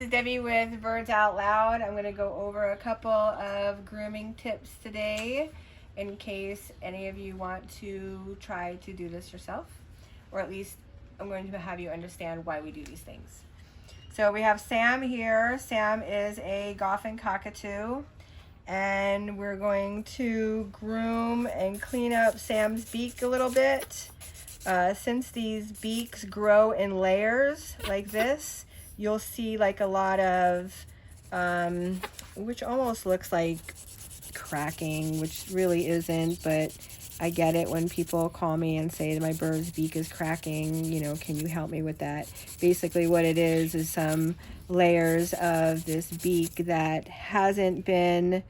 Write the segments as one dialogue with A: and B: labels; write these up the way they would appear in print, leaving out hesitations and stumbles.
A: is Debbie with Birds Out Loud. I'm going to go over a couple of grooming tips today in case any of you want to try to do this yourself, or at least I'm going to have you understand why we do these things. So we have Sam here. Sam is a Goffin cockatoo, and we're going to groom and clean up Sam's beak a little bit. Since these beaks grow in layers like this, you'll see like a lot of, which almost looks like cracking, which really isn't, but I get it when people call me and say my bird's beak is cracking, you know, can you help me with that? Basically what it is some layers of this beak that hasn't been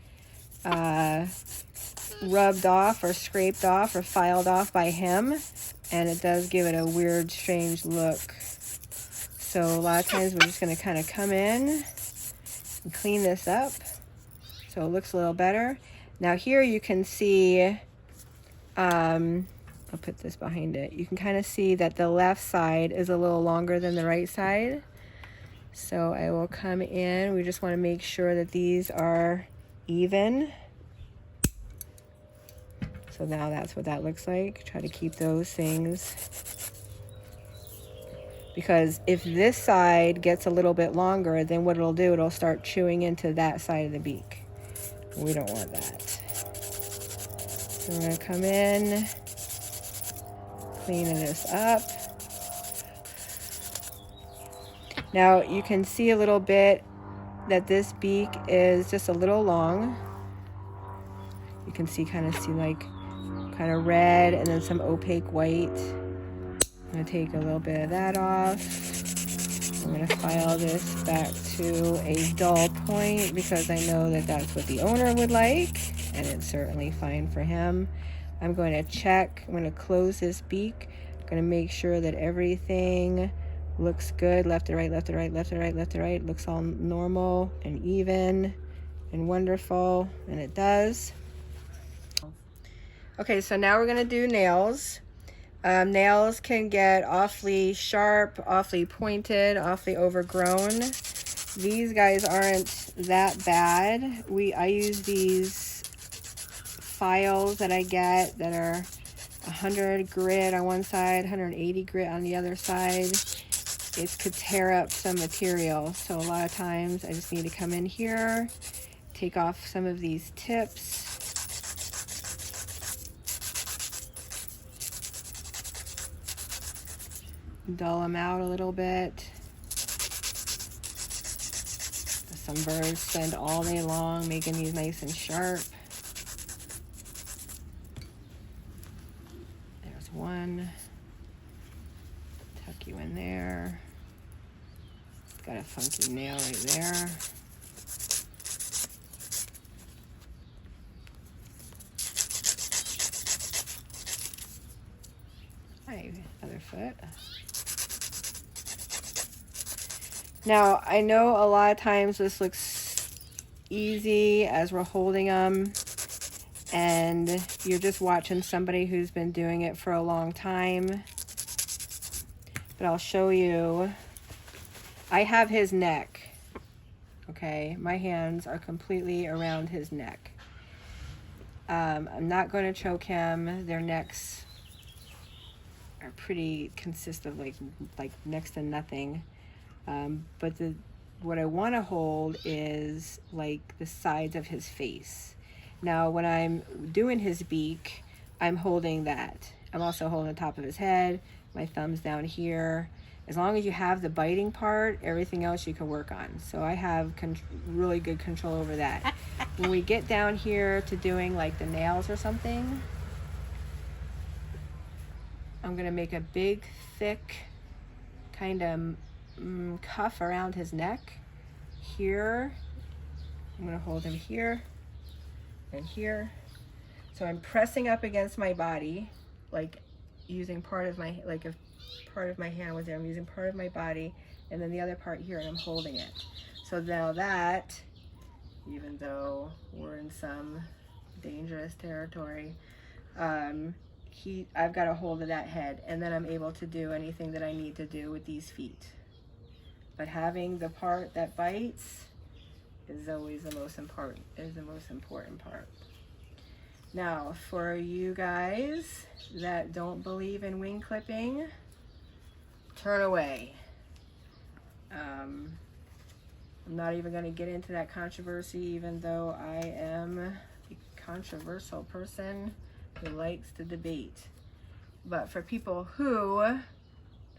A: rubbed off or scraped off or filed off by him, and it does give it a weird, strange look. So a lot of times we're just going to kind of come in and clean this up so it looks a little better. Now here you can see, I'll put this behind it. You can kind of see that the left side is a little longer than the right side. So I will come in. We just want to make sure that these are even. So now that's what that looks like. Try to keep those things. Because if this side gets a little bit longer, then what it'll do, it'll start chewing into that side of the beak. We don't want that. So we're gonna come in, cleaning this up. Now you can see a little bit that this beak is just a little long. You can see kind of red and then some opaque white. I'm going to take a little bit of that off. I'm going to file this back to a dull point because I know that that's what the owner would like, and it's certainly fine for him. I'm going to check. I'm going to close this beak. I'm going to make sure that everything looks good. Left to right, left to right, left to right, left to right. Looks all normal and even and wonderful, and it does. Okay, so now we're going to do nails. Nails can get awfully sharp, awfully pointed, awfully overgrown. These guys aren't that bad. I use these files that I get that are 100 grit on one side, 180 grit on the other side. It could tear up some material, so a lot of times I just need to come in here, take off some of these tips. Dull them out a little bit. Some birds spend all day long making these nice and sharp. There's one. Tuck you in there. Got a funky nail right there. Hi, other foot. Now, I know a lot of times this looks easy as we're holding them, and you're just watching somebody who's been doing it for a long time. But I'll show you. I have his neck, okay? My hands are completely around his neck. I'm not going to choke him. Their necks are pretty consistent, like next to nothing. But what I want to hold is like the sides of his face. Now, when I'm doing his beak, I'm holding that. I'm also holding the top of his head, my thumbs down here. As long as you have the biting part, everything else you can work on. So I have really good control over that. When we get down here to doing like the nails or something, I'm going to make a big, thick kind of cuff around his neck here. I'm going to hold him here and here. So I'm pressing up against my body, like using part of my, like if part of my hand was there, I'm using part of my body, and then the other part here, and I'm holding it. So now that, even though we're in some dangerous territory, I've got a hold of that head, and then I'm able to do anything that I need to do with these feet. but having the part that bites is always the most important, part. Now, for you guys that don't believe in wing clipping, turn away. I'm not even going to get into that controversy, even though I am a controversial person who likes to debate. But for people who,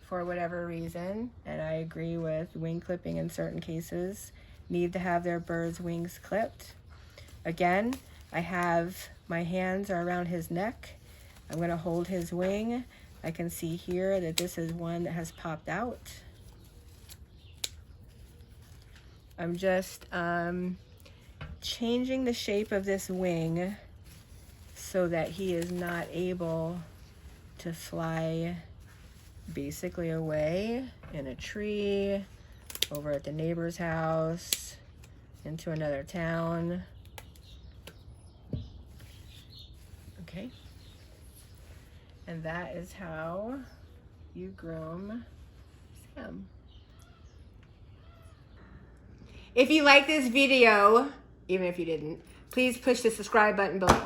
A: for whatever reason, and I agree with wing clipping in certain cases, need to have their bird's wings clipped. Again, I have my hands are around his neck. I'm going to hold his wing. I can see here that this is one that has popped out. I'm just changing the shape of this wing so that he is not able to fly basically away in a tree, over at the neighbor's house, into another town. Okay. And that is how you groom Sam. If you like this video, even if you didn't, please push the subscribe button below.